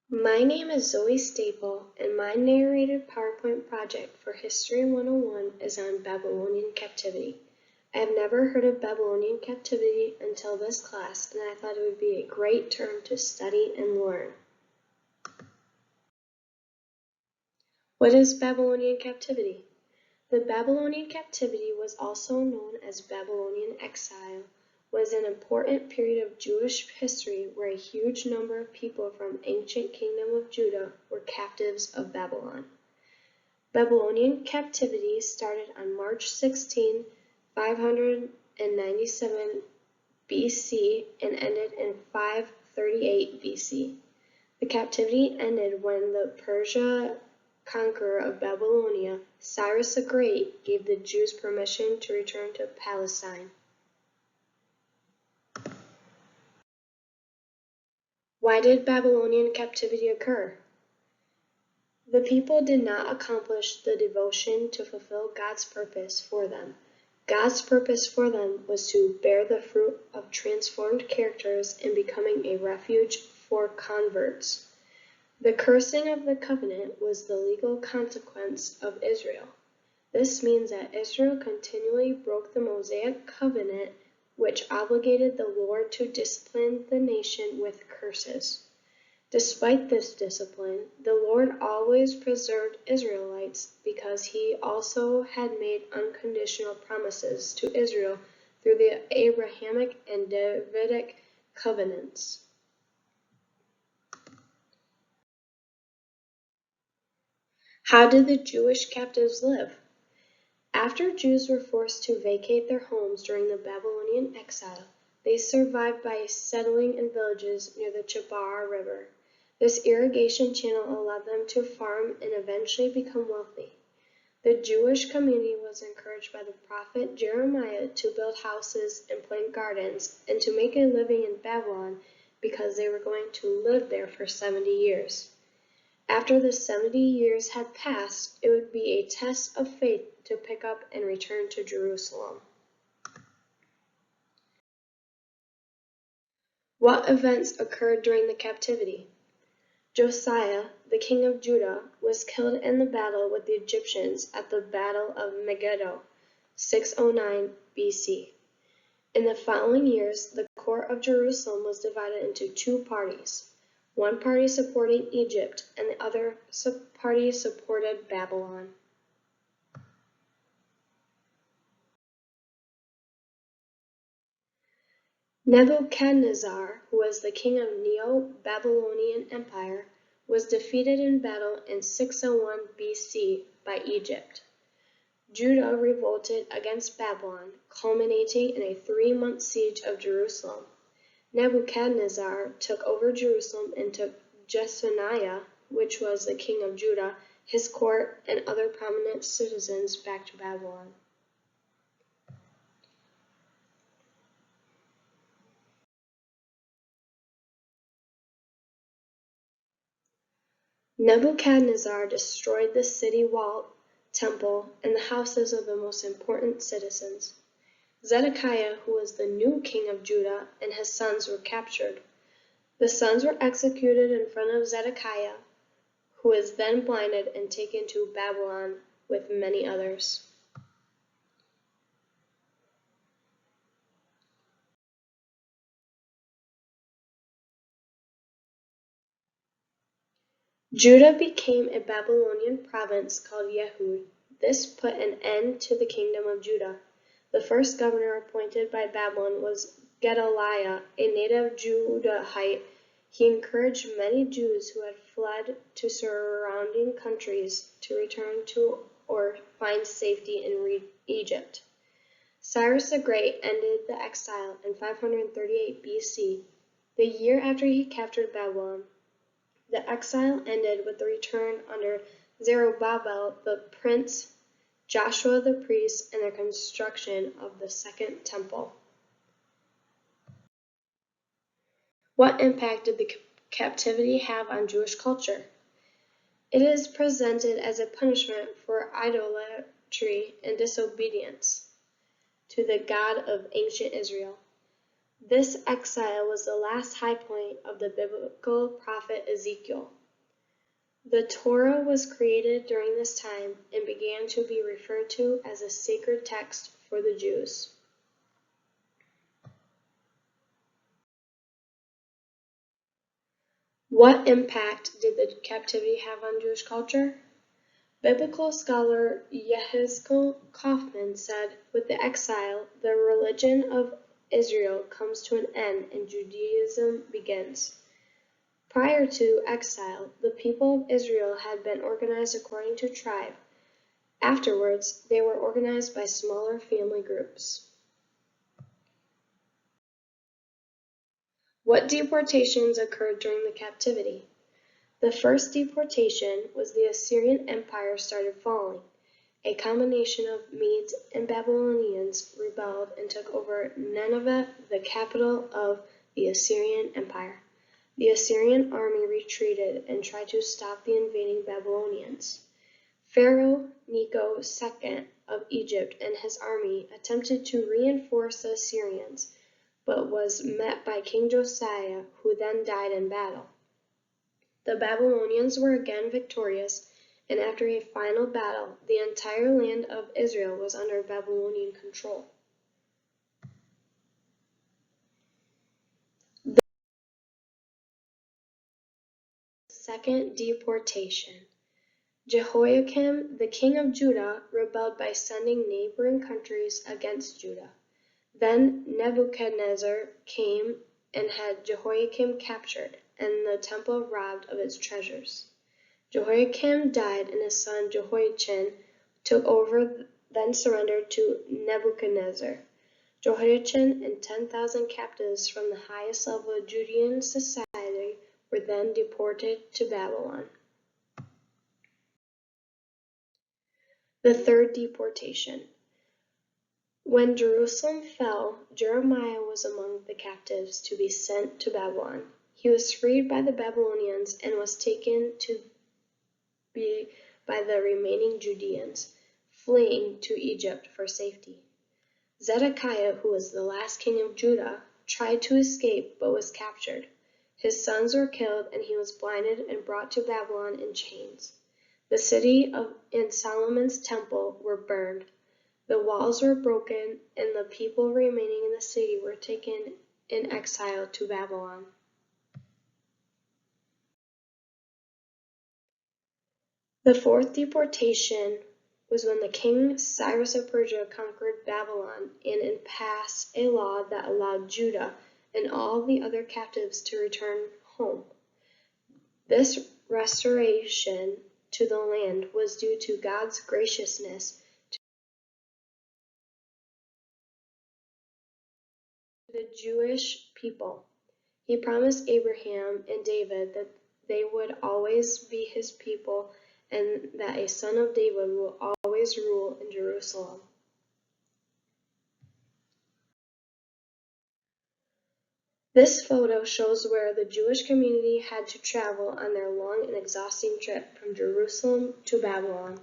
My name is Zoie Stapel, and my narrated PowerPoint project for History 101 is on Babylonian captivity. I have never heard of Babylonian captivity until this class, and I thought it would be a great term to study and learn. What is Babylonian captivity? The Babylonian captivity, was also known as Babylonian exile, was an important period of Jewish history where a huge number of people from ancient kingdom of Judah were captives of Babylon. Babylonian captivity started on March 16, 597 BC and ended in 538 BC. The captivity ended when the Persia conqueror of Babylonia, Cyrus the Great, gave the Jews permission to return to Palestine. Why did Babylonian captivity occur? The people did not accomplish the devotion to fulfill God's purpose for them. God's purpose for them was to bear the fruit of transformed characters and becoming a refuge for converts. The cursing of the covenant was the legal consequence of Israel. This means that Israel continually broke the Mosaic covenant, which obligated the Lord to discipline the nation with curses. Despite this discipline, the Lord always preserved Israelites because he also had made unconditional promises to Israel through the Abrahamic and Davidic covenants. How did the Jewish captives live? After Jews were forced to vacate their homes during the Babylonian exile, they survived by settling in villages near the Chebar River. This irrigation channel allowed them to farm and eventually become wealthy. The Jewish community was encouraged by the prophet Jeremiah to build houses and plant gardens and to make a living in Babylon because they were going to live there for 70 years. After the 70 years had passed, it would be a test of faith to pick up and return to Jerusalem. What events occurred during the captivity? Josiah, the king of Judah, was killed in the battle with the Egyptians at the Battle of Megiddo, 609 BC. In the following years, the court of Jerusalem was divided into two parties. One party supporting Egypt and the other party supported Babylon. Nebuchadnezzar, who was the king of Neo-Babylonian Empire, was defeated in battle in 601 BC by Egypt. Judah revolted against Babylon, culminating in a 3-month siege of Jerusalem. Nebuchadnezzar took over Jerusalem and took Jeconiah, which was the king of Judah, his court, and other prominent citizens back to Babylon. Nebuchadnezzar destroyed the city wall, temple, and the houses of the most important citizens. Zedekiah, who was the new king of Judah, and his sons were captured. The sons were executed in front of Zedekiah, who was then blinded and taken to Babylon with many others. Judah became a Babylonian province called Yehud. This put an end to the kingdom of Judah. The first governor appointed by Babylon was Gedaliah, a native Judahite. He encouraged many Jews who had fled to surrounding countries to return to or find safety in Egypt. Cyrus the Great ended the exile in 538 BC, the year after he captured Babylon. The exile ended with the return under Zerubbabel the prince, Joshua the priest, and the construction of the Second Temple. What impact did the captivity have on Jewish culture? It is presented as a punishment for idolatry and disobedience to the God of ancient Israel. This exile was the last high point of the biblical prophet Ezekiel. The Torah was created during this time and began to be referred to as a sacred text for the Jews. What impact did the captivity have on Jewish culture? Biblical scholar Yehezkel Kaufman said, with the exile, the religion of Israel comes to an end and Judaism begins. Prior to exile, the people of Israel had been organized according to tribe. Afterwards, they were organized by smaller family groups. What deportations occurred during the captivity? The first deportation was the Assyrian Empire started falling. A combination of Medes and Babylonians rebelled and took over Nineveh, the capital of the Assyrian Empire. The Assyrian army retreated and tried to stop the invading Babylonians. Pharaoh Necho II of Egypt and his army attempted to reinforce the Assyrians, but was met by King Josiah, who then died in battle. The Babylonians were again victorious, and after a final battle, the entire land of Israel was under Babylonian control. The second deportation. Jehoiakim, the king of Judah, rebelled by sending neighboring countries against Judah. Then Nebuchadnezzar came and had Jehoiakim captured, and the temple robbed of its treasures. Jehoiakim died, and his son Jehoiachin took over, then surrendered to Nebuchadnezzar. Jehoiachin and 10,000 captives from the highest level of Judean society were then deported to Babylon. The third deportation. When Jerusalem fell, Jeremiah was among the captives to be sent to Babylon. He was freed by the Babylonians and was taken to be by the remaining Judeans, fleeing to Egypt for safety. Zedekiah, who was the last king of Judah, tried to escape but was captured. His sons were killed, and he was blinded and brought to Babylon in chains. The city and Solomon's temple were burned. The walls were broken, and the people remaining in the city were taken in exile to Babylon. The fourth deportation was when the king Cyrus of Persia conquered Babylon and passed a law that allowed Judah and all the other captives to return home. This restoration to the land was due to God's graciousness to the Jewish people. He promised Abraham and David that they would always be his people and that a son of David will always rule in Jerusalem. This photo shows where the Jewish community had to travel on their long and exhausting trip from Jerusalem to Babylon.